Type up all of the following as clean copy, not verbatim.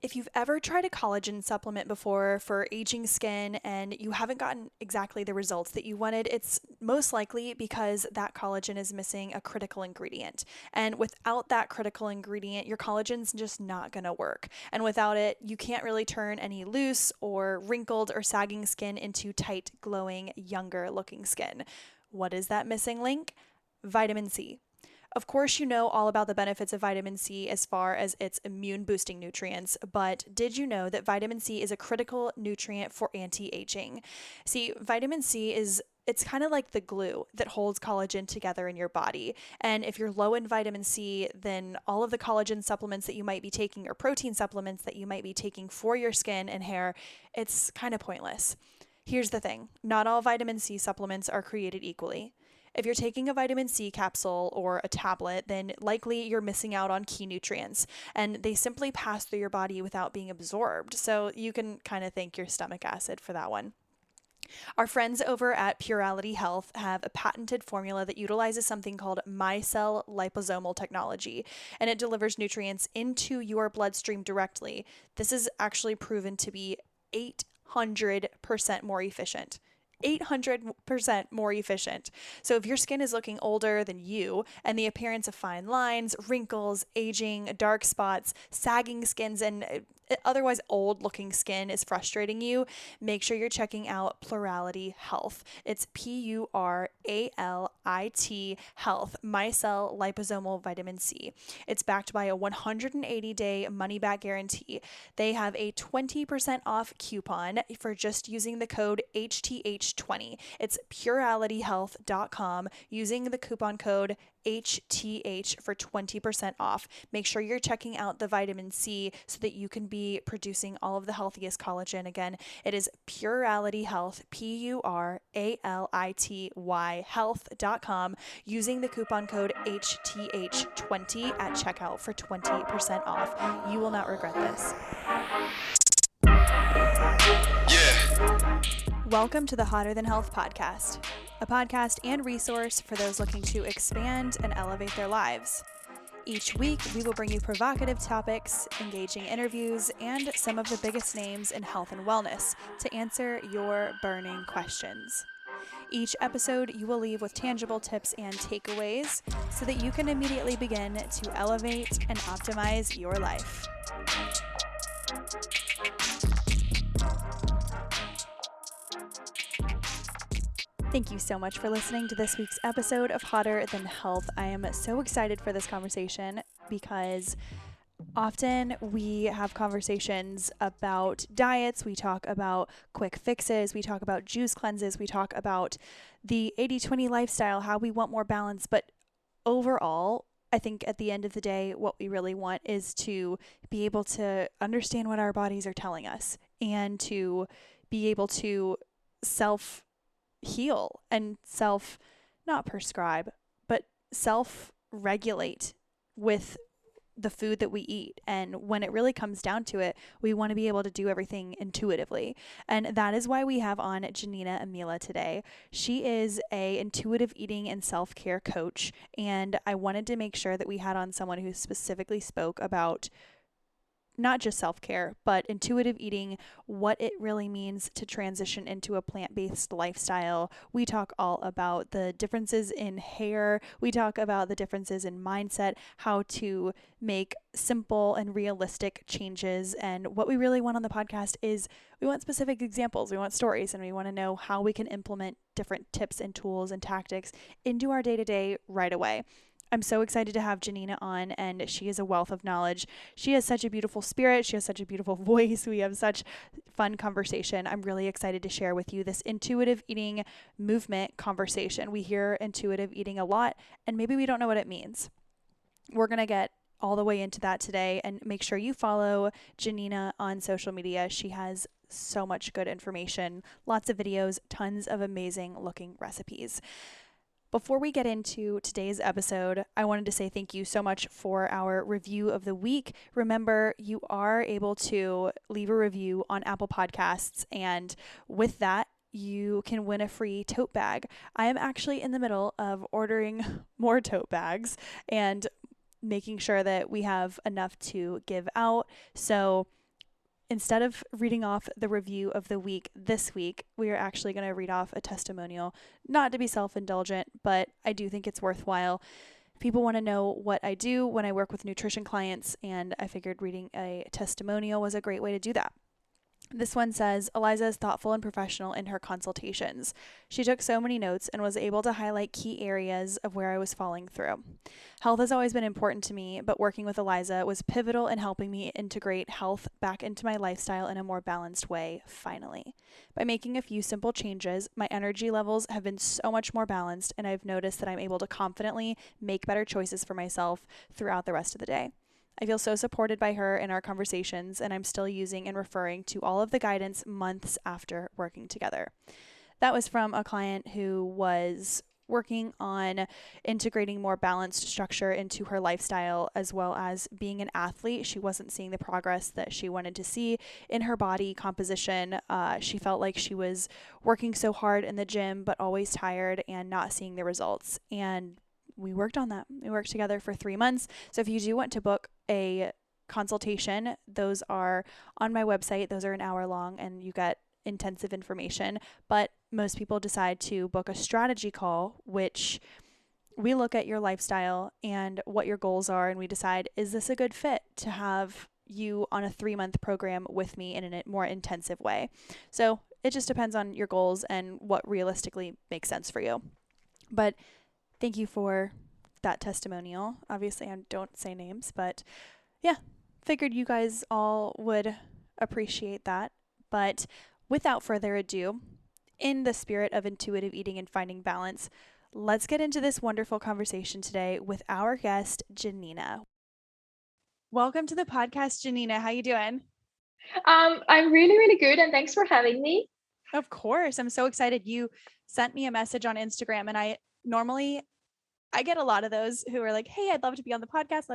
If you've ever tried a collagen supplement before for aging skin and you haven't gotten exactly the results that you wanted, it's most likely because that collagen is missing a critical ingredient. And without that critical ingredient, your collagen's just not going to work. And without it, you can't really turn any loose or wrinkled or sagging skin into tight, glowing, younger looking skin. What is that missing link? Vitamin C. Of course, you know all about the benefits of vitamin C as far as its immune boosting nutrients, but did you know that vitamin C is a critical nutrient for anti-aging? See, vitamin C it's kind of like the glue that holds collagen together in your body. And if you're low in vitamin C, then all of the collagen supplements that you might be taking or protein supplements that you might be taking for your skin and hair, it's kind of pointless. Here's the thing, not all vitamin C supplements are created equally. If you're taking a vitamin C capsule or a tablet, then likely you're missing out on key nutrients, and they simply pass through your body without being absorbed. So you can kind of thank your stomach acid for that one. Our friends over at Purality Health have a patented formula that utilizes something called micelle liposomal technology, and it delivers nutrients into your bloodstream directly. This is actually proven to be 800% more efficient. 800% more efficient. So if your skin is looking older than you and the appearance of fine lines, wrinkles, aging, dark spots, sagging skins, and otherwise old looking skin is frustrating you, make sure you're checking out Plurality Health. It's Puralit Health, micelle liposomal vitamin C. It's backed by a 180-day money-back guarantee. They have a 20% off coupon for just using the code HTH20. It's puralityhealth.com using the coupon code HTH for 20% off. Make sure you're checking out the vitamin C so that you can be producing all of the healthiest collagen. Again, it is Purality Health, Purality health.com using the coupon code HTH20 at checkout for 20% off. You will not regret this. Yeah. Welcome to the Hotter Than Health podcast, a podcast and resource for those looking to expand and elevate their lives. Each week, we will bring you provocative topics, engaging interviews, and some of the biggest names in health and wellness to answer your burning questions. Each episode, you will leave with tangible tips and takeaways so that you can immediately begin to elevate and optimize your life. Thank you so much for listening to this week's episode of Hotter Than Health. I am so excited for this conversation because often we have conversations about diets, we talk about quick fixes, we talk about juice cleanses, we talk about the 80-20 lifestyle, how we want more balance, but overall, I think at the end of the day, what we really want is to be able to understand what our bodies are telling us and to be able to self-heal and not prescribe, but self-regulate with the food that we eat. And when it really comes down to it, we want to be able to do everything intuitively. And that is why we have on Jannina Amila today. She is a intuitive eating and self-care coach. And I wanted to make sure that we had on someone who specifically spoke about not just self-care, but intuitive eating, what it really means to transition into a plant-based lifestyle. We talk all about the differences in hair. We talk about the differences in mindset, how to make simple and realistic changes. And what we really want on the podcast is we want specific examples, we want stories, and we want to know how we can implement different tips and tools and tactics into our day-to-day right away. I'm so excited to have Jannina on, and she is a wealth of knowledge. She has such a beautiful spirit. She has such a beautiful voice. We have such fun conversation. I'm really excited to share with you this intuitive eating movement conversation. We hear intuitive eating a lot, and maybe we don't know what it means. We're going to get all the way into that today, and make sure you follow Jannina on social media. She has so much good information, lots of videos, tons of amazing looking recipes. Before we get into today's episode, I wanted to say thank you so much for our review of the week. Remember, you are able to leave a review on Apple Podcasts, and with that, you can win a free tote bag. I am actually in the middle of ordering more tote bags and making sure that we have enough to give out. So instead of reading off the review of the week this week, we are actually going to read off a testimonial, not to be self indulgent, but I do think it's worthwhile. People want to know what I do when I work with nutrition clients, and I figured reading a testimonial was a great way to do that. This one says, Eliza is thoughtful and professional in her consultations. She took so many notes and was able to highlight key areas of where I was falling through. Health has always been important to me, but working with Eliza was pivotal in helping me integrate health back into my lifestyle in a more balanced way, finally. By making a few simple changes, my energy levels have been so much more balanced, and I've noticed that I'm able to confidently make better choices for myself throughout the rest of the day. I feel so supported by her in our conversations, and I'm still using and referring to all of the guidance months after working together. That was from a client who was working on integrating more balanced structure into her lifestyle, as well as being an athlete. She wasn't seeing the progress that she wanted to see in her body composition. She felt like she was working so hard in the gym, but always tired and not seeing the results. And we worked on that. We worked together for 3 months. So if you do want to book a consultation, those are on my website. Those are an hour long and you get intensive information. But most people decide to book a strategy call, which we look at your lifestyle and what your goals are, and we decide, is this a good fit to have you on a 3-month program with me in a more intensive way? So it just depends on your goals and what realistically makes sense for you. But thank you for that testimonial. Obviously, I don't say names, but yeah, figured you guys all would appreciate that. But without further ado, in the spirit of intuitive eating and finding balance, let's get into this wonderful conversation today with our guest, Jannina. Welcome to the podcast, Jannina. How you doing? I'm really, really good, and thanks for having me. Of course. I'm so excited. You sent me a message on Instagram, and I get a lot of those who are like, hey, I'd love to be on the podcast,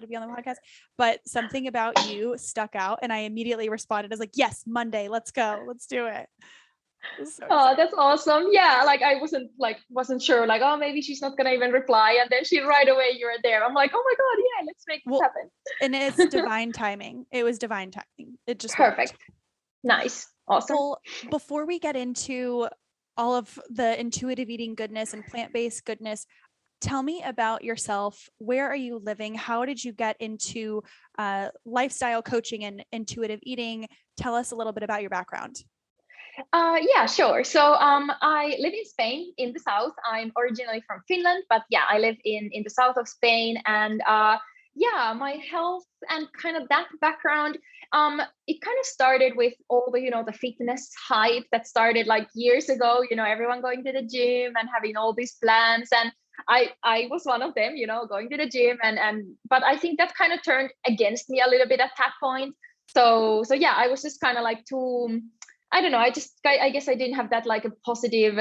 but something about you stuck out, and I immediately responded as like, yes, Monday, let's go. Let's do it. Oh, that's awesome. Yeah, like I wasn't sure, like, oh, maybe she's not gonna even reply. And then she right away, you're there. I'm like, oh my God, yeah, let's make this happen. And it's divine timing. It was divine timing. It just perfect. Worked. Nice. Awesome. Well, before we get into all of the intuitive eating goodness and plant-based goodness, tell me about yourself. Where are you living? How did you get into lifestyle coaching and intuitive eating? Tell us a little bit about your background. Yeah, sure. So I live in Spain in the south. I'm originally from Finland, but yeah, I live in the south of Spain. And yeah, my health and kind of that background, it kind of started with all the fitness hype that started like years ago, everyone going to the gym and having all these plans. And I was one of them, going to the gym but I think that kind of turned against me a little bit at that point. So yeah, I was just kind of like too, I don't know. I guess I didn't have that like a positive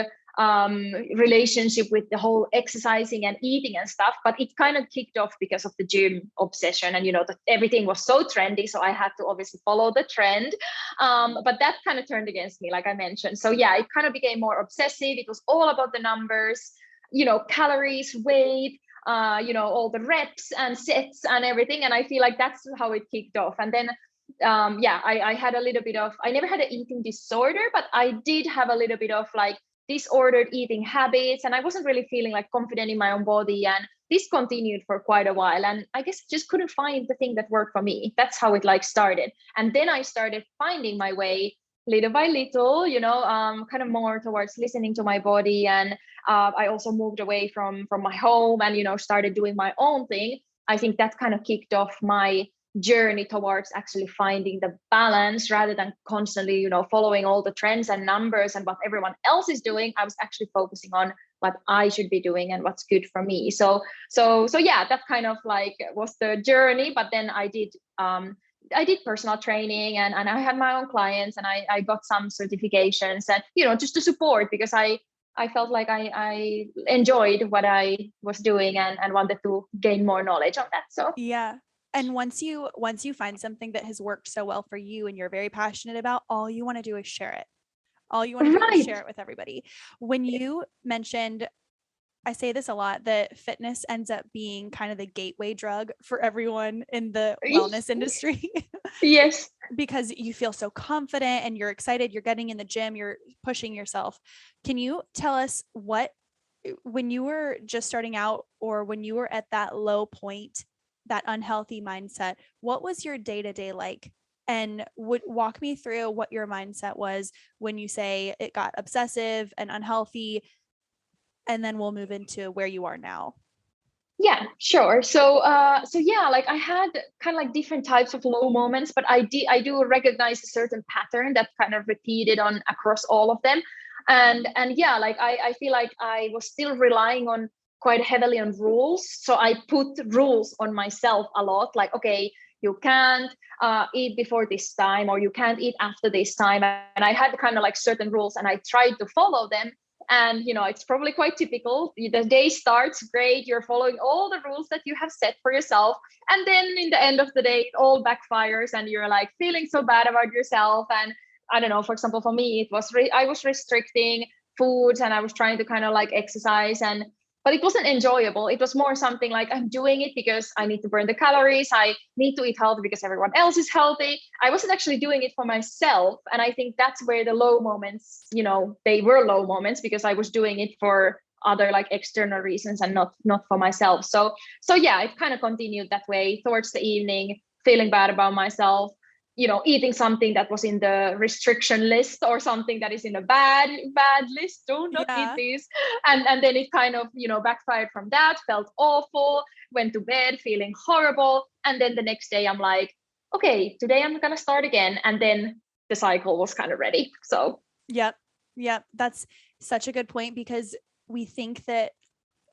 relationship with the whole exercising and eating and stuff, but it kind of kicked off because of the gym obsession, and everything was so trendy, so I had to obviously follow the trend. But that kind of turned against me, like I mentioned. So yeah, it kind of became more obsessive. It was all about the numbers, calories, weight, all the reps and sets and everything. And I feel like that's how it kicked off. And then yeah, I had a little bit of, I never had an eating disorder, but I did have a little bit of like disordered eating habits, and I wasn't really feeling like confident in my own body. And this continued for quite a while, and I guess just couldn't find the thing that worked for me. That's how it like started. And then I started finding my way little by little, kind of more towards listening to my body. And I also moved away from my home and started doing my own thing. I think that kind of kicked off my journey towards actually finding the balance, rather than constantly following all the trends and numbers and what everyone else is doing. I was actually focusing on what I should be doing and what's good for me. So yeah, that kind of like was the journey. But then I did personal training, and I had my own clients, and I got some certifications, and just to support, because I felt like I enjoyed what I was doing and wanted to gain more knowledge on that. So yeah. And once you find something that has worked so well for you and you're very passionate about, all you want to do is share it. All you want to do is share it with everybody. When you mentioned, I say this a lot, that fitness ends up being kind of the gateway drug for everyone in the wellness industry. Yes. Because you feel so confident and you're excited, you're getting in the gym, you're pushing yourself. Can you tell us when you were just starting out, or when you were at that low point, that unhealthy mindset, what was your day-to-day like? And would walk me through what your mindset was when you say it got obsessive and unhealthy, and then we'll move into where you are now. Yeah, sure. So yeah, like I had kind of like different types of low moments, but I do recognize a certain pattern that kind of repeated on across all of them. And yeah, like I feel like I was still relying on quite heavily on rules. So I put rules on myself a lot, like, okay, you can't eat before this time, or you can't eat after this time. And I had kind of like certain rules and I tried to follow them. And it's probably quite typical. The day starts great, you're following all the rules that you have set for yourself, and then in the end of the day it all backfires and you're like feeling so bad about yourself. And I don't know, for example, for me it was I was restricting foods and I was trying to kind of like exercise, and but it wasn't enjoyable. It was more something like, I'm doing it because I need to burn the calories, I need to eat healthy because everyone else is healthy. I wasn't actually doing it for myself. And I think that's where the low moments, they were low moments because I was doing it for other like external reasons and not for myself. So yeah, it kind of continued that way towards the evening, feeling bad about myself, eating something that was in the restriction list or something that is in a bad list. Do not eat Yeah. this. And then it kind of, backfired from that, felt awful, went to bed feeling horrible. And then the next day I'm like, okay, today I'm going to start again. And then the cycle was kind of ready. So, Yep. That's such a good point, because we think that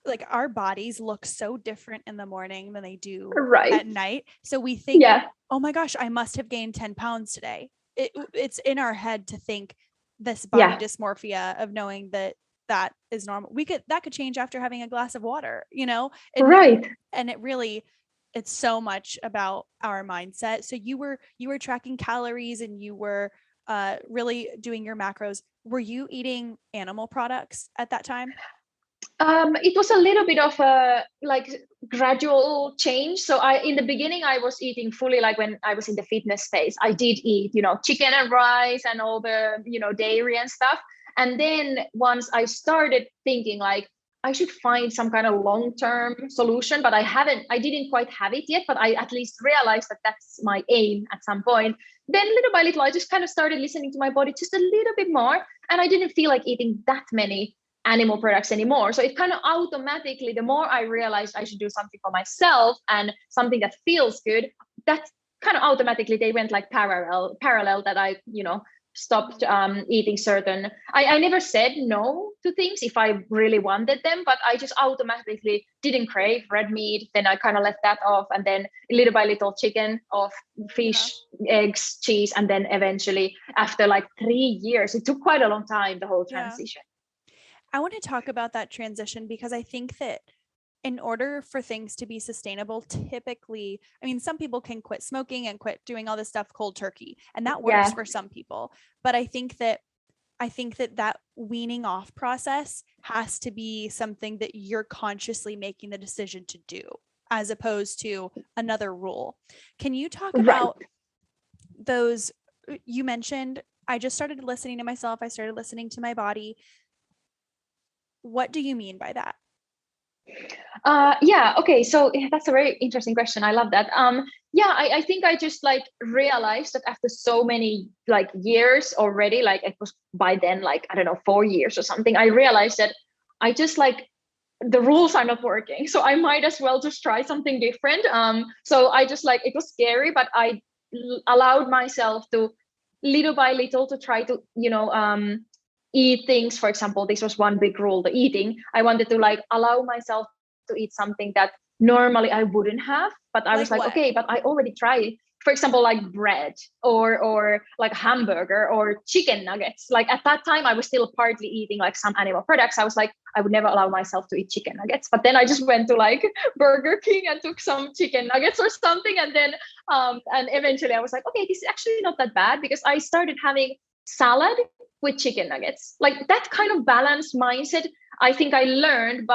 like our bodies look so different in the morning than they do right. at night. So we think, Yeah. oh my gosh, I must have gained 10 pounds today. It's in our head to think this body dysmorphia of knowing that is normal. That could change after having a glass of water, Right. and it's so much about our mindset. So you were tracking calories and you were really doing your macros. Were you eating animal products at that time? It was a little bit of a like gradual change. So in the beginning I was eating fully, like when I was in the fitness phase, I did eat, chicken and rice and all the, dairy and stuff. And then once I started thinking like I should find some kind of long-term solution, but I didn't quite have it yet, but I at least realized that that's my aim at some point. Then little by little, I just kind of started listening to my body just a little bit more. And I didn't feel like eating that many animal products anymore. So it kind of automatically, the more I realized I should do something for myself and something that feels good, that kind of automatically they went like parallel that I, stopped eating certain, I never said no to things if I really wanted them, but I just automatically didn't crave red meat. Then I kind of left that off, and then little by little chicken, of fish, eggs, cheese, and then eventually after like 3 years, it took quite a long time, the whole transition. I want to talk about that transition because I think that in order for things to be sustainable, typically, I mean, some people can quit smoking and quit doing all this stuff cold turkey, and that works for some people. But I think that that weaning off process has to be something that you're consciously making the decision to do, as opposed to another rule. Can you talk about those? You mentioned, I just started listening to myself. I started listening to my body. What do you mean by that? Yeah, okay, so that's a very interesting question. I love that. Yeah, I think I just like realized that after so many like years already, like it was by then like, I don't know, 4 years or something, I realized that I just like the rules are not working, so I might as well just try something different. So I just like, it was scary, but I allowed myself to little by little to try to eat things. For example, this was one big rule, the eating. I wanted to like allow myself to eat something that normally I wouldn't have, but I was like, okay, but I already tried. For example, like bread or like hamburger or chicken nuggets. Like at that time, I was still partly eating like some animal products. I was like, I would never allow myself to eat chicken nuggets. But then I just went to like Burger King and took some chicken nuggets or something. And then and eventually I was like, okay, this is actually not that bad, because I started having salad with chicken nuggets. Like that kind of balanced mindset, I think I learned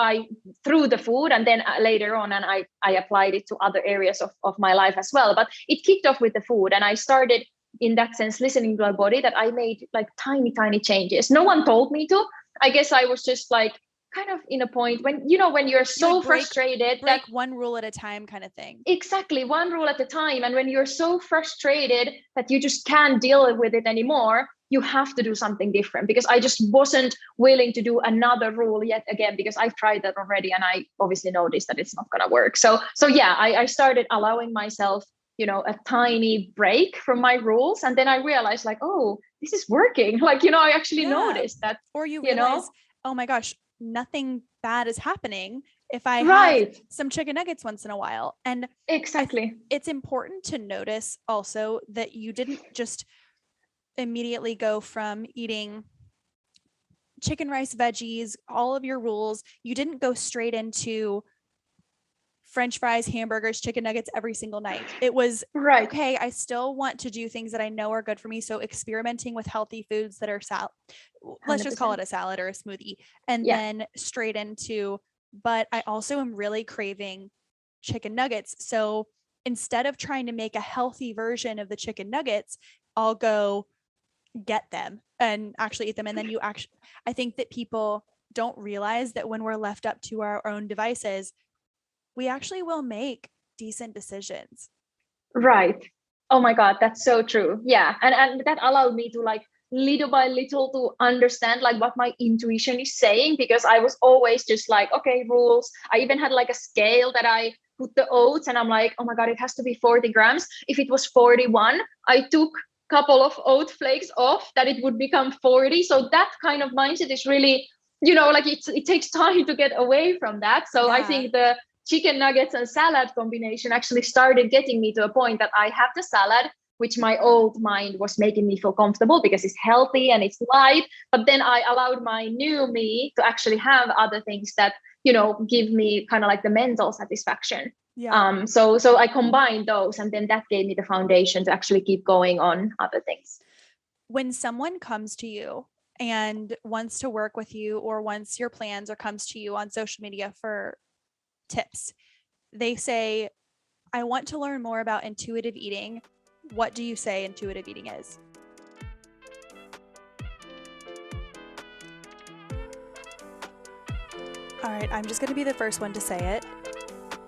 through the food, and then later on, and I applied it to other areas of my life as well. But it kicked off with the food, and I started in that sense listening to my body, that I made like tiny changes. No one told me to. I guess I was just like kind of in a point when, when you're so like frustrated break one rule at a time kind of thing. Exactly, one rule at a time. And when you're so frustrated that you just can't deal with it anymore, you have to do something different, because I just wasn't willing to do another rule yet again, because I've tried that already and I obviously noticed that it's not going to work. So yeah, I started allowing myself, a tiny break from my rules. And then I realized like, oh, this is working. Like, I actually noticed that. Or you realize, oh my gosh, nothing bad is happening if I have some chicken nuggets once in a while. And exactly, it's important to notice also that you didn't just immediately go from eating chicken, rice, veggies, all of your rules. You didn't go straight into French fries, hamburgers, chicken nuggets every single night. It was okay, I still want to do things that I know are good for me. So experimenting with healthy foods that are let's just call it a salad or a smoothie, and then straight into, but I also am really craving chicken nuggets. So instead of trying to make a healthy version of the chicken nuggets, I'll go get them and actually eat them. And then I think that people don't realize that when we're left up to our own devices, we actually will make decent decisions. Right. Oh my God, that's so true. Yeah. And that allowed me to like little by little to understand like what my intuition is saying, because I was always just like, okay, rules. I even had like a scale that I put the oats, and I'm like, oh my God, it has to be 40 grams. If it was 41, I took a couple of oat flakes off, that it would become 40. So that kind of mindset is really, like it takes time to get away from that. So I think the chicken nuggets and salad combination actually started getting me to a point that I have the salad, which my old mind was making me feel comfortable because it's healthy and it's light. But then I allowed my new me to actually have other things that, give me kind of like the mental satisfaction. Yeah. So I combined those, and then that gave me the foundation to actually keep going on other things. When someone comes to you and wants to work with you, or wants your plans, or comes to you on social media for tips, they say, I want to learn more about intuitive eating. What do you say intuitive eating is? All right, I'm just going to be the first one to say it.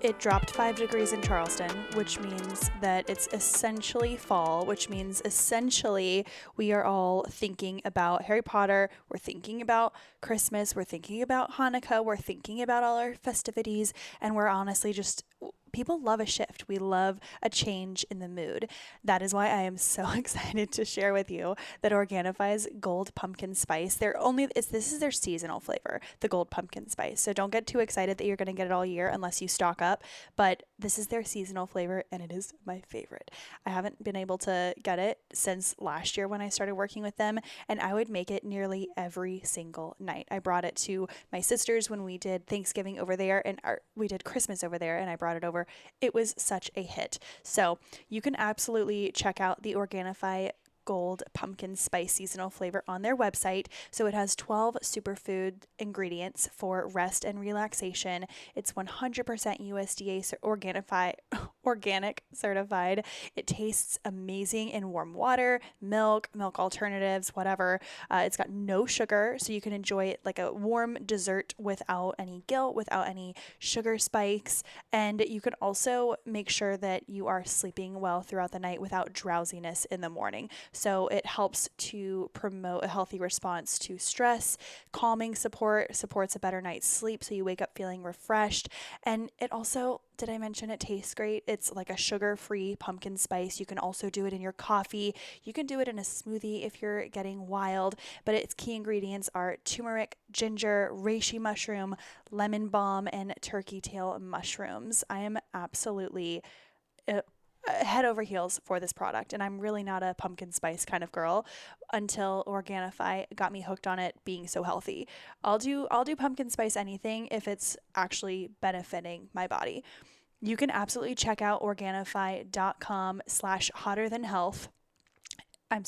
It dropped 5 degrees in Charleston, which means that it's essentially fall, which means essentially we are all thinking about Harry Potter. We're thinking about Christmas. We're thinking about Hanukkah. We're thinking about all our festivities. And we're honestly just, people love a shift. We love a change in the mood. That is why I am so excited to share with you that Organifi's Gold Pumpkin Spice, this is their seasonal flavor, the Gold Pumpkin Spice. So don't get too excited that you're going to get it all year unless you stock up, but this is their seasonal flavor and it is my favorite. I haven't been able to get it since last year when I started working with them, and I would make it nearly every single night. I brought it to my sisters when we did Thanksgiving over there, and we did Christmas over there, and I brought it over. It was such a hit. So you can absolutely check out the Organifi Gold Pumpkin Spice seasonal flavor on their website. So it has 12 superfood ingredients for rest and relaxation. It's 100% USDA organic certified. It tastes amazing in warm water, milk alternatives, whatever. It's got no sugar, so you can enjoy it like a warm dessert without any guilt, without any sugar spikes. And you can also make sure that you are sleeping well throughout the night without drowsiness in the morning. So it helps to promote a healthy response to stress, calming supports a better night's sleep, so you wake up feeling refreshed. And it also, did I mention it tastes great? It's like a sugar-free pumpkin spice. You can also do it in your coffee. You can do it in a smoothie if you're getting wild, but its key ingredients are turmeric, ginger, reishi mushroom, lemon balm, and turkey tail mushrooms. I am absolutely head over heels for this product, and I'm really not a pumpkin spice kind of girl until Organifi got me hooked on it being so healthy. I'll do pumpkin spice anything if it's actually benefiting my body. You can absolutely check out Organifi.com/hotter than health. I'm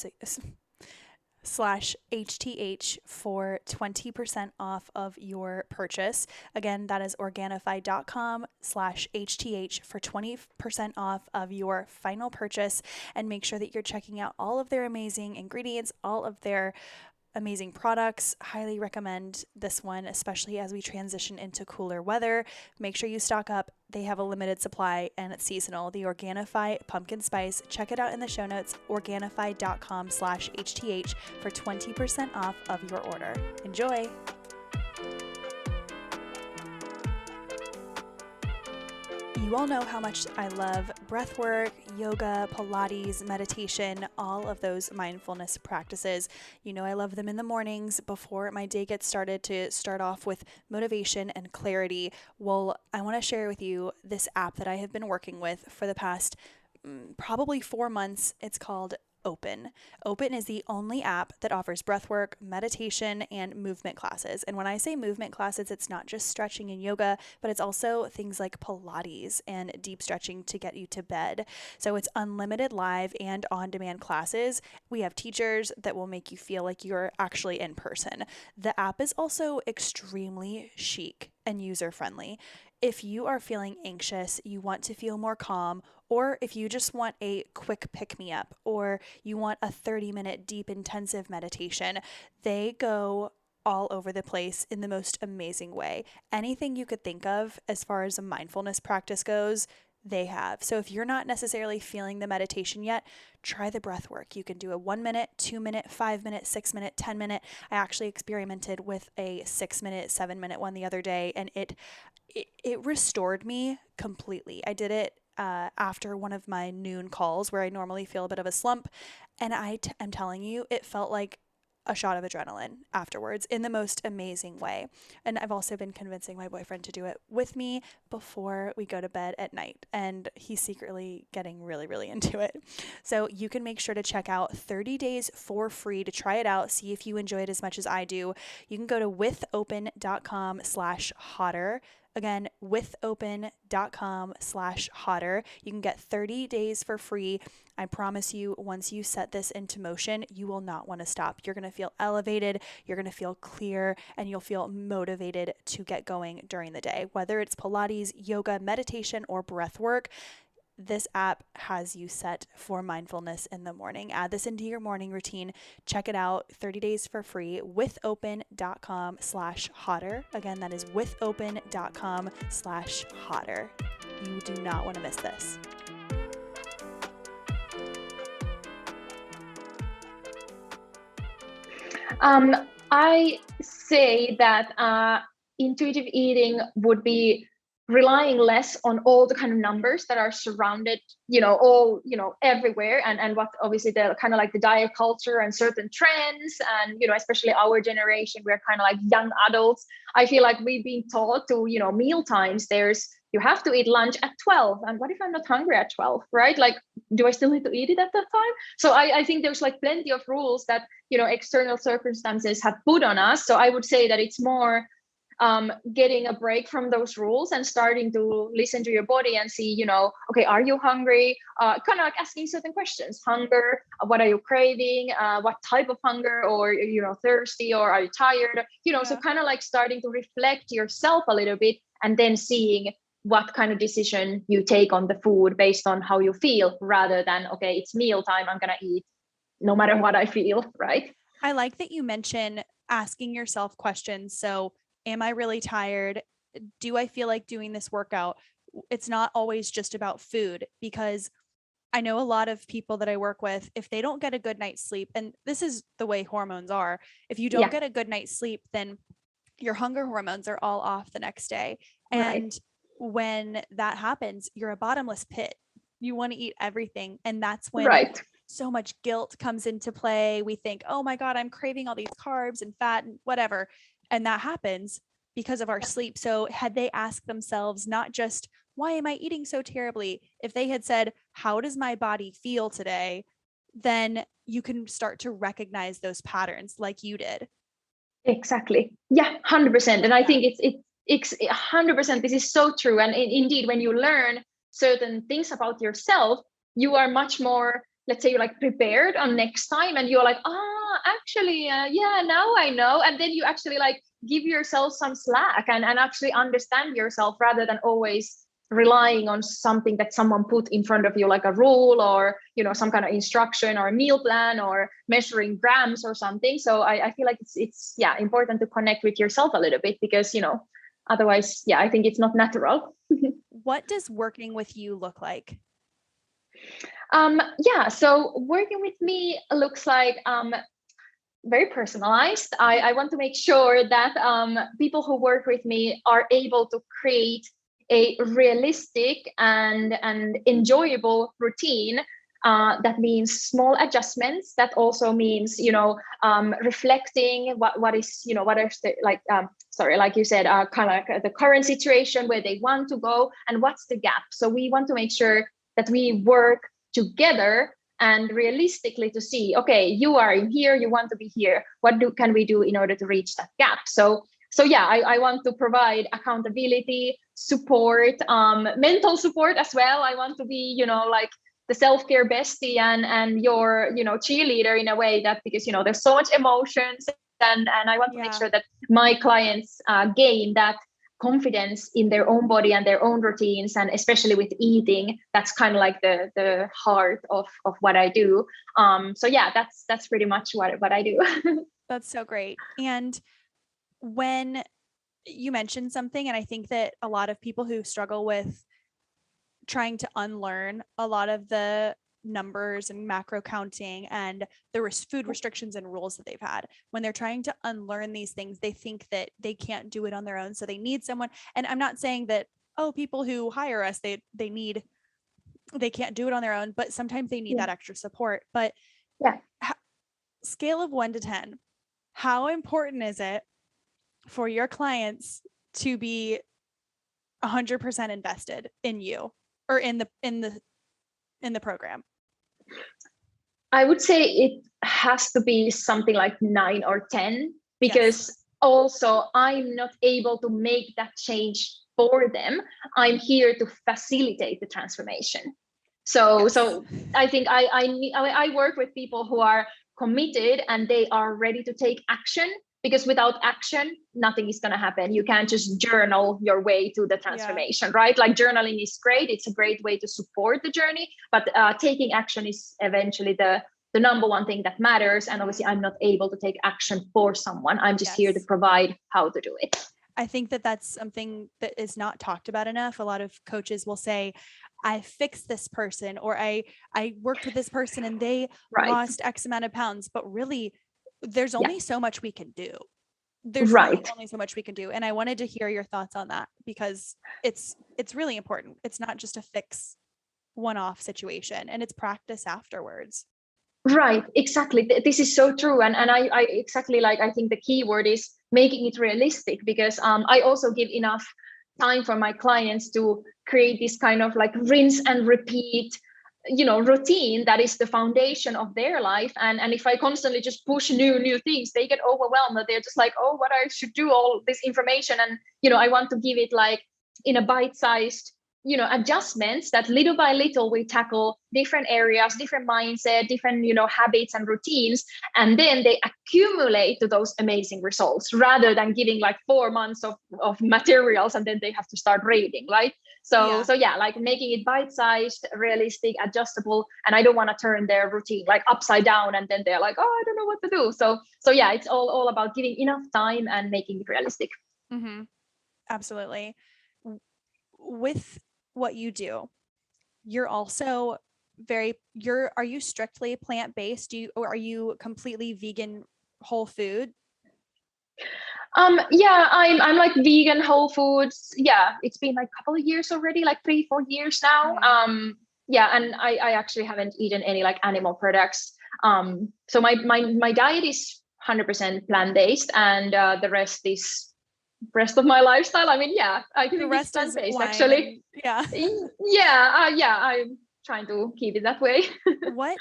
Organifi.com/HTH for 20% off of your purchase. Again, that is Organifi.com/HTH for 20% off of your final purchase. And make sure that you're checking out all of their amazing ingredients, all of their amazing products. Highly recommend this one, especially as we transition into cooler weather. Make sure you stock up. They have a limited supply and it's seasonal. The Organifi pumpkin spice. Check it out in the show notes. Organifi.com/HTH for 20% off of your order. Enjoy. You all know how much I love breathwork, yoga, Pilates, meditation, all of those mindfulness practices. You know I love them in the mornings before my day gets started to start off with motivation and clarity. Well, I want to share with you this app that I have been working with for the past probably 4 months. It's called Open. Open is the only app that offers breathwork, meditation, and movement classes. And when I say movement classes, it's not just stretching and yoga, but it's also things like Pilates and deep stretching to get you to bed. So it's unlimited live and on-demand classes. We have teachers that will make you feel like you're actually in person. The app is also extremely chic and user-friendly. If you are feeling anxious, you want to feel more calm, or if you just want a quick pick-me-up, or you want a 30-minute deep intensive meditation, they go all over the place in the most amazing way. Anything you could think of as far as a mindfulness practice goes, they have. So if you're not necessarily feeling the meditation yet, try the breath work. You can do a 1 minute, 2 minute, 5 minute, 6 minute, 10 minute. I actually experimented with a 6 minute, 7 minute one the other day, and it restored me completely. I did it after one of my noon calls where I normally feel a bit of a slump. And I'm telling you, it felt like a shot of adrenaline afterwards in the most amazing way. And I've also been convincing my boyfriend to do it with me before we go to bed at night. And he's secretly getting really, really into it. So you can make sure to check out 30 days for free to try it out. See if you enjoy it as much as I do. You can go to withopen.com/hotter. Again, withopen.com/hotter. You can get 30 days for free. I promise you, once you set this into motion, you will not want to stop. You're going to feel elevated, you're going to feel clear, and you'll feel motivated to get going during the day. Whether it's Pilates, yoga, meditation, or breath work, this app has you set for mindfulness in the morning. Add this into your morning routine. Check it out. 30 days for free. Withopen.com/hotter. Again, that is withopen.com/hotter. You do not want to miss this. I say that intuitive eating would be relying less on all the kind of numbers that are surrounded, everywhere, and what obviously the kind of like the diet culture and certain trends, and especially our generation, we're kind of like young adults. I feel like we've been taught to, meal times, you have to eat lunch at 12, and what if I'm not hungry at 12, right? Like, do I still need to eat it at that time? So I think there's like plenty of rules that external circumstances have put on us. So I would say that it's more getting a break from those rules and starting to listen to your body and see, okay, are you hungry? Kind of like asking certain questions. Hunger, what are you craving? What type of hunger? Or, thirsty, or are you tired? So kind of like starting to reflect yourself a little bit, and then seeing what kind of decision you take on the food based on how you feel, rather than, okay, it's meal time, I'm going to eat no matter what I feel, right? I like that you mention asking yourself questions. So, am I really tired? Do I feel like doing this workout? It's not always just about food, because I know a lot of people that I work with, if they don't get a good night's sleep, and this is the way hormones are, if you don't get a good night's sleep, then your hunger hormones are all off the next day. And when that happens, you're a bottomless pit. You want to eat everything. And that's when so much guilt comes into play. We think, oh my God, I'm craving all these carbs and fat and whatever. And that happens because of our sleep. So had they asked themselves, not just, why am I eating so terribly? If they had said, how does my body feel today? Then you can start to recognize those patterns like you did. Exactly. Yeah, 100%. And I think it's 100%. This is so true. And indeed, when you learn certain things about yourself, you are much more, let's say, you're like prepared on next time, and you're like, actually, yeah, now I know. And then you actually like give yourself some slack and actually understand yourself rather than always relying on something that someone put in front of you, like a rule or, some kind of instruction or a meal plan or measuring grams or something. So I feel like it's yeah, important to connect with yourself a little bit because, otherwise, yeah, I think it's not natural. What does working with you look like? Yeah, so working with me looks like very personalized. I want to make sure that people who work with me are able to create a realistic and enjoyable routine. That means small adjustments. That also means, reflecting what is, what are the, like, sorry, like you said, kind of like the current situation where they want to go and what's the gap. So we want to make sure that we work together and realistically to see, okay, you are in here, you want to be here, can we do in order to reach that gap? So yeah, I want to provide accountability, support, mental support as well. I want to be, like the self-care bestie and your, cheerleader in a way, that because, there's so much emotions, and I want to make sure that my clients gain that confidence in their own body and their own routines, and especially with eating. That's kind of like the heart of what I do. So yeah, that's pretty much what I do. That's so great. And when you mentioned something, and I think that a lot of people who struggle with trying to unlearn a lot of the numbers and macro counting and the food restrictions and rules that they've had, when they're trying to unlearn these things, they think that they can't do it on their own, so they need someone. And I'm not saying that, oh, people who hire us, they can't do it on their own, but sometimes they need that extra support. But yeah, scale of 1 to 10, how important is it for your clients to be 100% invested in you or in the program? I would say it has to be something like 9 or 10, because also I'm not able to make that change for them. I'm here to facilitate the transformation. So I think I work with people who are committed and they are ready to take action, because without action, nothing is going to happen. You can't just journal your way to the transformation, right? Like journaling is great. It's a great way to support the journey, but taking action is eventually the number one thing that matters. And obviously I'm not able to take action for someone. I'm just here to provide how to do it. I think that that's something that is not talked about enough. A lot of coaches will say, I fixed this person, or I worked with this person and they lost X amount of pounds, but really there's only so much we can do. There's really only so much we can do. And I wanted to hear your thoughts on that, because it's really important. It's not just a fix one-off situation, and it's practice afterwards. Right, exactly. This is so true. And I exactly, like, I think the key word is making it realistic, because I also give enough time for my clients to create this kind of like rinse and repeat, routine that is the foundation of their life. And if I constantly just push new things, they get overwhelmed. They're just like, oh, what I should do, all this information. And, I want to give it like in a bite-sized, adjustments that little by little we tackle different areas, different mindset, different, habits and routines. And then they accumulate to those amazing results, rather than giving like 4 months of materials and then they have to start reading, right? So yeah, like making it bite-sized, realistic, adjustable. And I don't want to turn their routine like upside down and then they're like, oh, I don't know what to do. So yeah, it's all about giving enough time and making it realistic. Mm-hmm. Absolutely. With what you do, you're also are you strictly plant-based? Or are you completely vegan, whole food? Yeah, I'm like vegan, whole foods. Yeah, it's been like a couple of years already, like 3-4 years now. Yeah, and I actually haven't eaten any like animal products. So my diet is 100% plant-based, and the rest of my lifestyle, I mean, yeah, I think it's plant-based actually. Yeah, I'm trying to keep it that way. What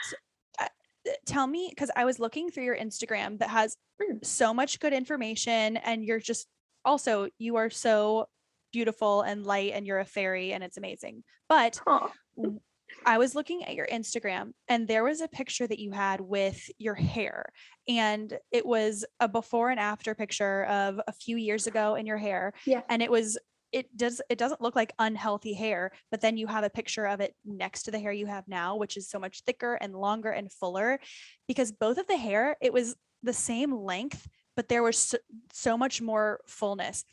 tell me, because I was looking through your Instagram that has so much good information, and you're just also, you are so beautiful and light, and you're a fairy, and it's amazing. But I was looking at your Instagram and there was a picture that you had with your hair, and it was a before and after picture of a few years ago in your hair. Yeah. And it doesn't look like unhealthy hair, but then you have a picture of it next to the hair you have now, which is so much thicker and longer and fuller, because both of the hair, it was the same length, but there was so much more fullness.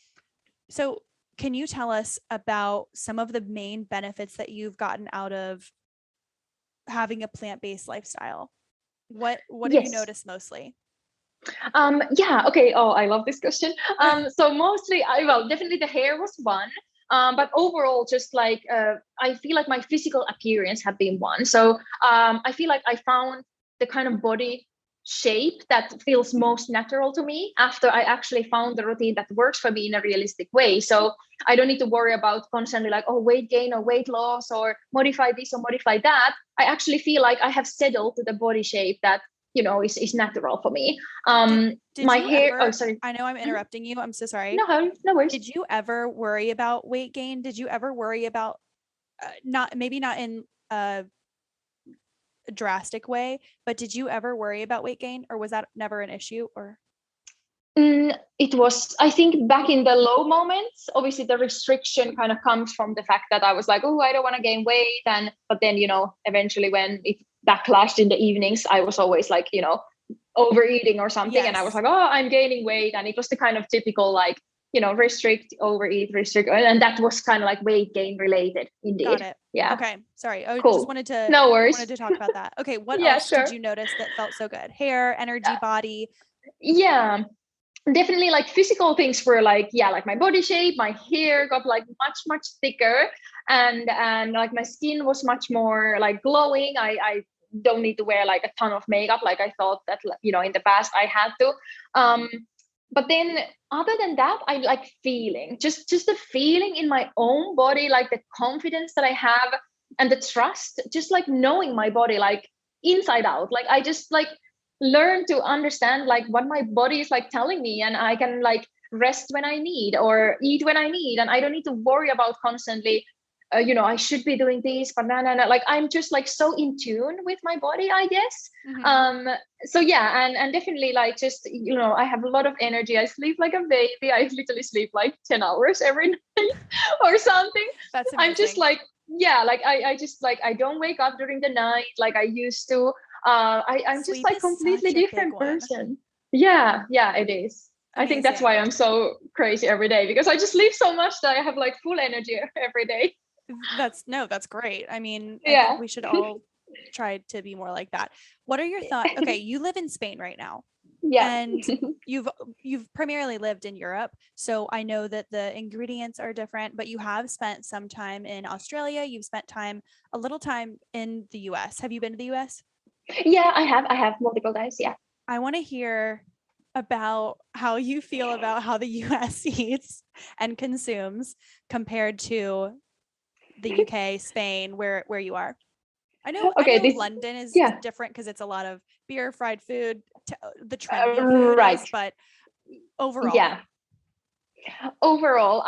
So can you tell us about some of the main benefits that you've gotten out of having a plant-based lifestyle? What have you Yes. noticed mostly? Yeah, okay. Oh, I love this question. So mostly well, definitely the hair was one. But overall, just like I feel like my physical appearance have been one. So I feel like I found the kind of body shape that feels most natural to me after I actually found the routine that works for me in a realistic way. So I don't need to worry about constantly like, oh, weight gain or weight loss or modify this or modify that. I actually feel like I have settled to the body shape that is natural for me. Did did My you hair. Oh, ever, sorry. I know I'm Mhm. interrupting you. I'm so sorry. No, no worries. Did you ever worry about weight gain? Did you ever worry about not maybe not in a drastic way, but did you ever worry about weight gain, or was that never an issue? Or It was, I think, back in the low moments. Obviously, the restriction kind of comes from the fact that I was like, oh, I don't want to gain weight. But then, eventually when it backlashed in the evenings, I was always like, overeating or something. And I was yes, like, oh, I'm gaining weight. And it was the kind of typical, like, restrict, overeat, restrict. And that was kind of like weight gain related, got indeed. it. Yeah. Okay, sorry. I just Cool. wanted to No worries. talk about that. Okay, what Yeah, else did sure. you notice that felt so good? Hair, energy, body. Yeah. Definitely like physical things were like, yeah, like my body shape, my hair got like much thicker, and like my skin was much more like glowing. I don't need to wear like a ton of makeup like I thought that in the past I had to. But then other than that, I like feeling, just the feeling in my own body, like the confidence that I have and the trust, just like knowing my body like inside out. Like I just like learn to understand like what my body is like telling me, and I can like rest when I need or eat when I need, and I don't need to worry about constantly I should be doing this, but no, like I'm just like so in tune with my body, I guess. Mm-hmm. um so yeah, and definitely like just I have a lot of energy. I sleep like a baby. I literally sleep like 10 hours every night or something. That's I'm just amazing. like, yeah, like I just like I don't wake up during the night like I used to. I'm just Sleep like is completely such a big different one. person. Yeah, it is. I think that's why Amazing. I'm so crazy every day, because I just sleep so much that I have like full energy every day. That's no, that's great. I mean, I think Yeah. we should all try to be more like that. What are your thoughts? Okay, you live in Spain right now, Yeah. and you've you've primarily lived in Europe, so I know that the ingredients are different, but you have spent some time in Australia, you've spent a little time in the US. Have you been to the US? Yeah, I have multiple times. Yeah. I want to hear about how you feel about how the US eats and consumes compared to the UK, Spain, where you are. I Okay, know this. London is Yeah. different because it's a lot of beer, fried food, the trendy of food is, Right. but overall, Yeah. Overall,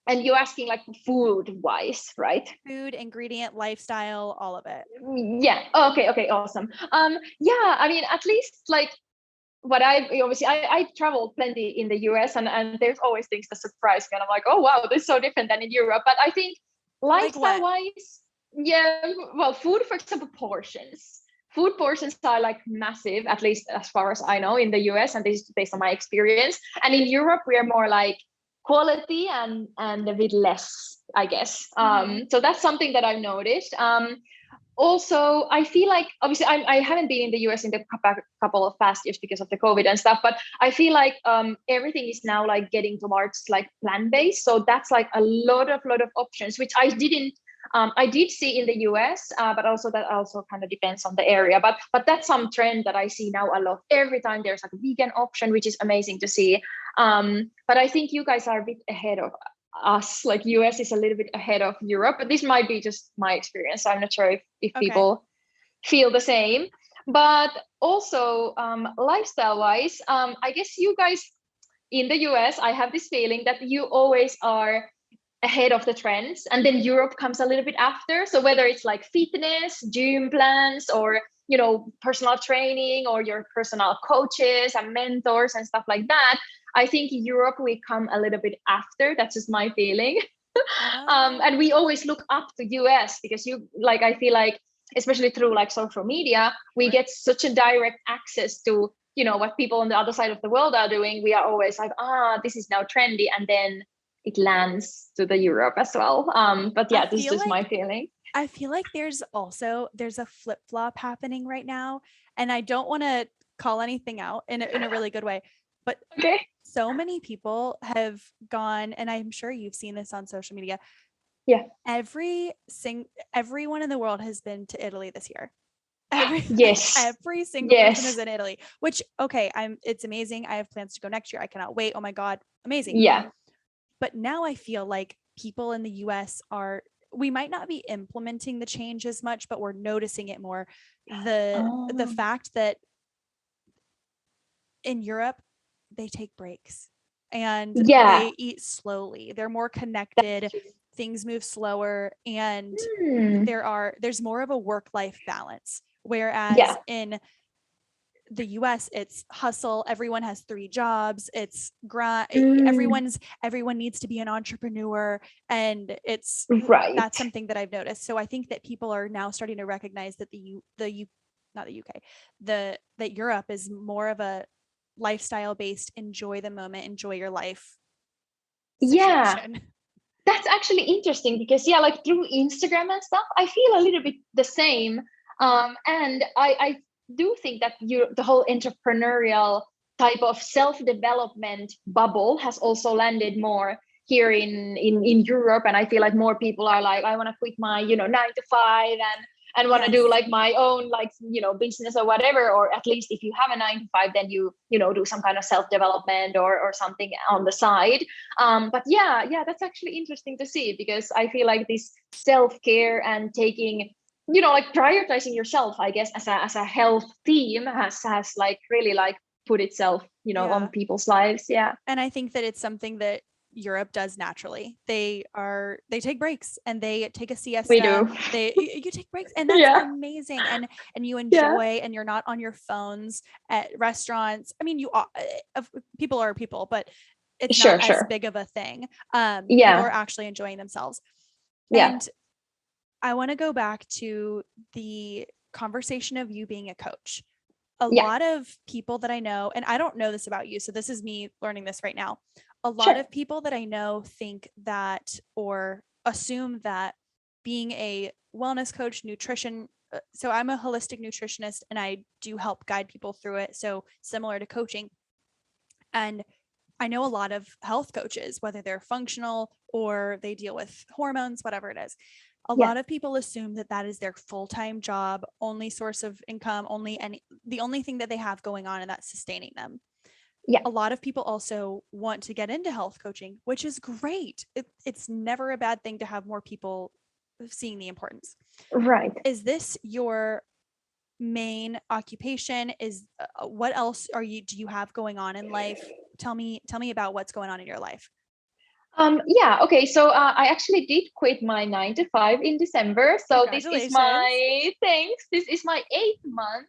and you're asking like food wise, right? food, ingredient, lifestyle, all of it. Yeah. Okay, awesome. Yeah, I mean, at least like what I travel plenty in the US, and there's always things that surprise me, and I'm like, oh wow, this is so different than in Europe. But I think Like lifestyle what? wise, yeah, well, food, for example, portions. Food portions are like massive, at least as far as I know, in the US, and this is based on my experience. And in Europe, we are more like quality and a bit less, I guess. Mm-hmm. So that's something that I've noticed. Also, I feel like obviously I haven't been in the US in the couple of past years because of the COVID and stuff, but I feel like everything is now like getting towards like plant-based. So that's like a lot of options, which I did see in the US, but also that also kind of depends on the area. But that's some trend that I see now a lot. Every time there's like a vegan option, which is amazing to see. But I think you guys are a bit ahead of us. Like US is a little bit ahead of Europe, but this might be just my experience. I'm not sure if Okay. people feel the same. But also lifestyle wise, I guess you guys in the US, I have this feeling that you always are ahead of the trends, and then Europe comes a little bit after. So whether it's like fitness, gym plans, or personal training, or your personal coaches and mentors and stuff like that, I think Europe will come a little bit after. That's just my feeling. And we always look up to US because I feel like, especially through like social media, we get such a direct access to what people on the other side of the world are doing. We are always like, this is now trendy, and then it lands to the Europe as well. But yeah, this is just my feeling. I feel like there's a flip-flop happening right now, and I don't want to call anything out in a really good way, but okay. So many people have gone, and I'm sure you've seen this on social media. Yeah. Everyone in the world has been to Italy this year. Yes. Every single person is in Italy, which, okay, it's amazing. I have plans to go next year. I cannot wait. Oh my God. Amazing. Yeah. But now I feel like people in the US we might not be implementing the change as much, but we're noticing it more. The fact that in Europe, they take breaks and they eat slowly. They're more connected. Things move slower, and there's more of a work-life balance. Whereas in the US, it's hustle. Everyone has 3 jobs. It's grind. Everyone needs to be an entrepreneur, and that's something that I've noticed. So I think that people are now starting to recognize that not the UK, that Europe is more of a lifestyle based, enjoy the moment, enjoy your life situation. Yeah, that's actually interesting because like through Instagram and stuff, I feel a little bit the same. And I do think that the whole entrepreneurial type of self-development bubble has also landed more here in Europe. And I feel like more people are like, I want to quit my 9 to 5 and want to do like my own business or whatever, or at least if you have a 9 to 5, then you do some kind of self-development or something on the side. But yeah, that's actually interesting to see, because I feel like this self-care and taking like prioritizing yourself, I guess, as a health theme has like really like put itself on people's lives. And I think that it's something that Europe does naturally. They take breaks and they take a siesta. We do. You take breaks, and that's amazing. And you enjoy, and you're not on your phones at restaurants. I mean, people are people, but it's not as big of a thing. People are actually enjoying themselves. And I want to go back to the conversation of you being a coach. A lot of people that I know, and I don't know this about you, so this is me learning this right now. A lot of people that I know think that, or assume that, being a wellness coach, nutrition, so I'm a holistic nutritionist and I do help guide people through it. So similar to coaching. And I know a lot of health coaches, whether they're functional or they deal with hormones, whatever it is. A lot of people assume that is their full-time job, only source of income, the only thing that they have going on, and that's sustaining them. A lot of people also want to get into health coaching, which is great. It's never a bad thing to have more people seeing the importance. Right. Is this your main occupation? What else do you have going on in life? Tell me about what's going on in your life. Okay. So I actually did quit my 9 to 5 in December. So this is my 8th month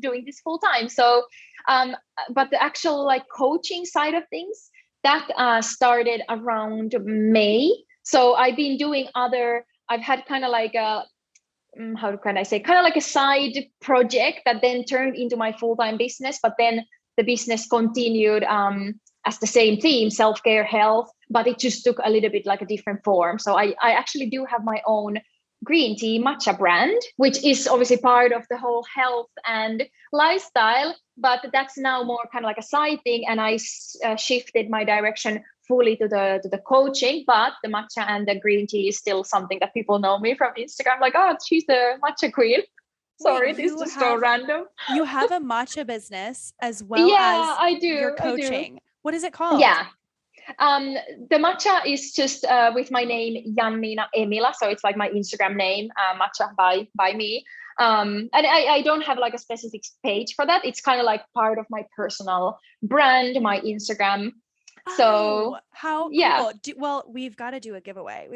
doing this full time. So, but the actual like coaching side of things that started around May. So I've been doing I've had kind of like how can I say, kind of like a side project that then turned into my full-time business. But then the business continued as the same theme, self-care, health, but it just took a little bit like a different form. So I actually do have my own green tea matcha brand, which is obviously part of the whole health and lifestyle, but that's now more kind of like a side thing. And I shifted my direction fully to the coaching, but the matcha and the green tea is still something that people know me from Instagram, like, oh, she's the matcha queen. Sorry, this is just so random. You have a matcha business as well as I do. Your coaching. What is it called? Yeah. The matcha is just with my name, Jannina Amila. So it's like my Instagram name, matcha by me. And I don't have like a specific page for that. It's kind of like part of my personal brand, my Instagram. Oh, So how yeah. cool. Well, we've got to do a giveaway.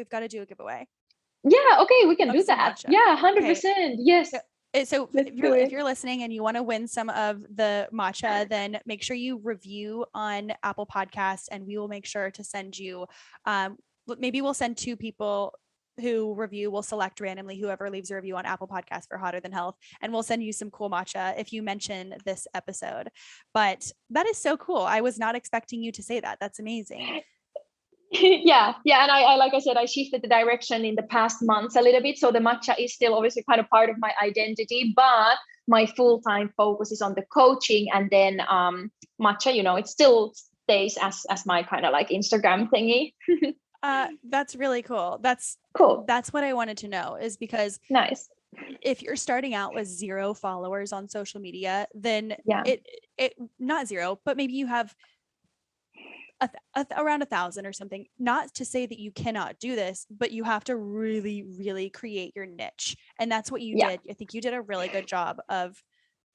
Yeah, okay, we can Of do some that. matcha. Yeah, Okay. 100%. Yes. So Let's do if it. you're listening and you want to win some of the matcha, then make sure you review on Apple Podcasts, and we will make sure to send you. Maybe we'll send 2 people who review. We'll select randomly whoever leaves a review on Apple Podcasts for Hotter Than Health, and we'll send you some cool matcha if you mention this episode. But that is so cool. I was not expecting you to say that. That's amazing. Yeah, and I like I said, I shifted the direction in the past months a little bit, so the matcha is still obviously kind of part of my identity, but my full-time focus is on the coaching, and then matcha, it still stays as my kind of like Instagram thingy. That's really cool. Cool. That's what I wanted to know, is because Nice. if you're starting out with 0 followers on social media, then Yeah. it not 0, but maybe you have around 1,000 or something. Not to say that you cannot do this, but you have to really, really create your niche. And that's what you did. I think you did a really good job of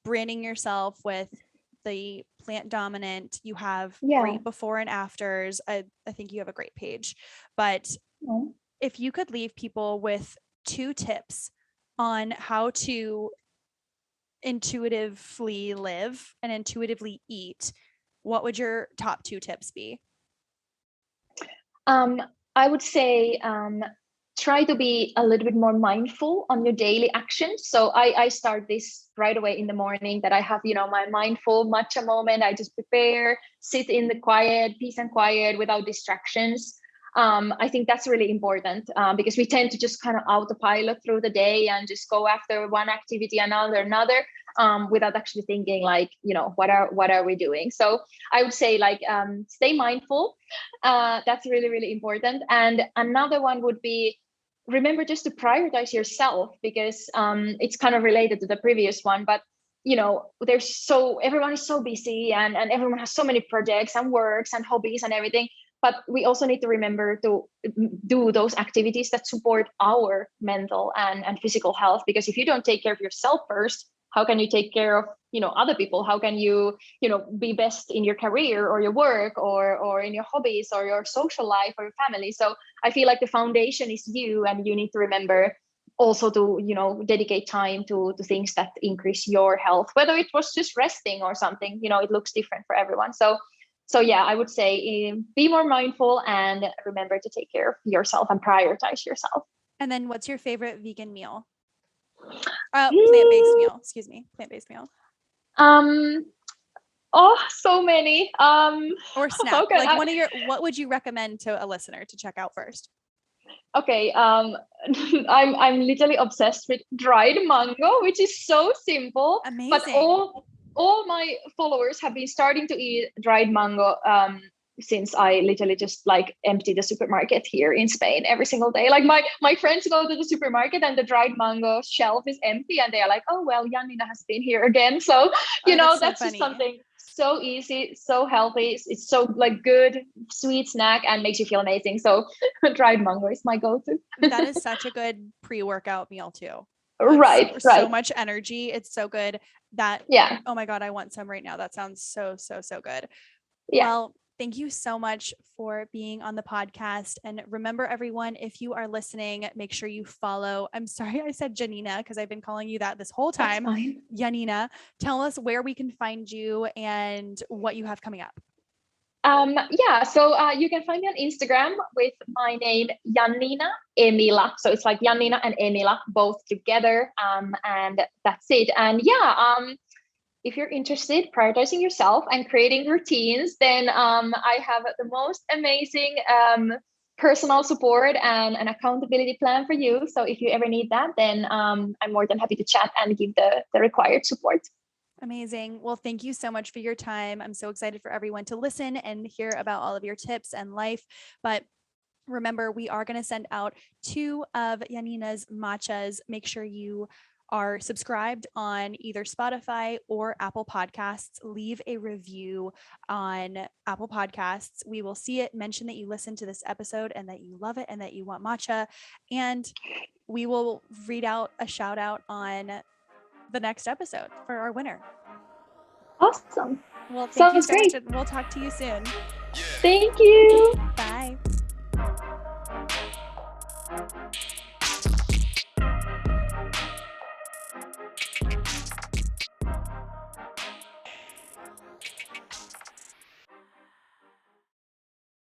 branding yourself with the plant dominant. You have great before and afters. I think you have a great page. But if you could leave people with 2 tips on how to intuitively live and intuitively eat, what would your top 2 tips be? I would say try to be a little bit more mindful on your daily actions. So I start this right away in the morning, that I have, my mindful matcha moment. I just prepare, sit in the quiet, peace and quiet without distractions. I think that's really important because we tend to just kind of autopilot through the day and just go after one activity, another, without actually thinking like, what are we doing? So I would say like stay mindful. That's really, really important. And another one would be, remember just to prioritize yourself, because it's kind of related to the previous one, but everyone is so busy, and everyone has so many projects and works and hobbies and everything. But we also need to remember to do those activities that support our mental and physical health, because if you don't take care of yourself first, how can you take care of other people? How can you be best in your career or your work or in your hobbies or your social life or your family? So I feel like the foundation is you, and you need to remember also to dedicate time to things that increase your health, whether it was just resting or something. It looks different for everyone. So yeah, I would say be more mindful and remember to take care of yourself and prioritize yourself. And then what's your favorite vegan meal? Plant-based meal, excuse me. Plant-based meal. So many. Or snack. Like what would you recommend to a listener to check out first? Okay, I'm literally obsessed with dried mango, which is so simple. Amazing. But all my followers have been starting to eat dried mango since I literally just like empty the supermarket here in Spain every single day. Like my friends go to the supermarket and the dried mango shelf is empty, and they are like, oh well, Jannina has been here again. So that's just something so easy, so healthy. It's so like good sweet snack and makes you feel amazing. So dried mango is my go-to. That is such a good pre-workout meal too. Right. So much energy. It's so good that, oh my God, I want some right now. That sounds so good. Yeah. Well, thank you so much for being on the podcast. And remember, everyone, if you are listening, make sure you follow. I'm sorry I said Jannina, because I've been calling you that this whole time. Jannina, tell us where we can find you and what you have coming up. So you can find me on Instagram with my name, Jannina Amila. So it's like Jannina and Amila both together. And that's it. And if you're interested prioritizing yourself and creating routines, then I have the most amazing personal support and an accountability plan for you. So if you ever need that, then I'm more than happy to chat and give the required support. Amazing. Well, thank you so much for your time. I'm so excited for everyone to listen and hear about all of your tips and life. But remember, we are going to send out 2 of Jannina's matchas. Make sure you are subscribed on either Spotify or Apple Podcasts. Leave a review on Apple Podcasts. We will see it. Mention that you listened to this episode and that you love it and that you want matcha. And we will read out a shout out on the next episode for our winner. Awesome. Well, thank you so much. We'll talk to you soon. Thank you. Bye.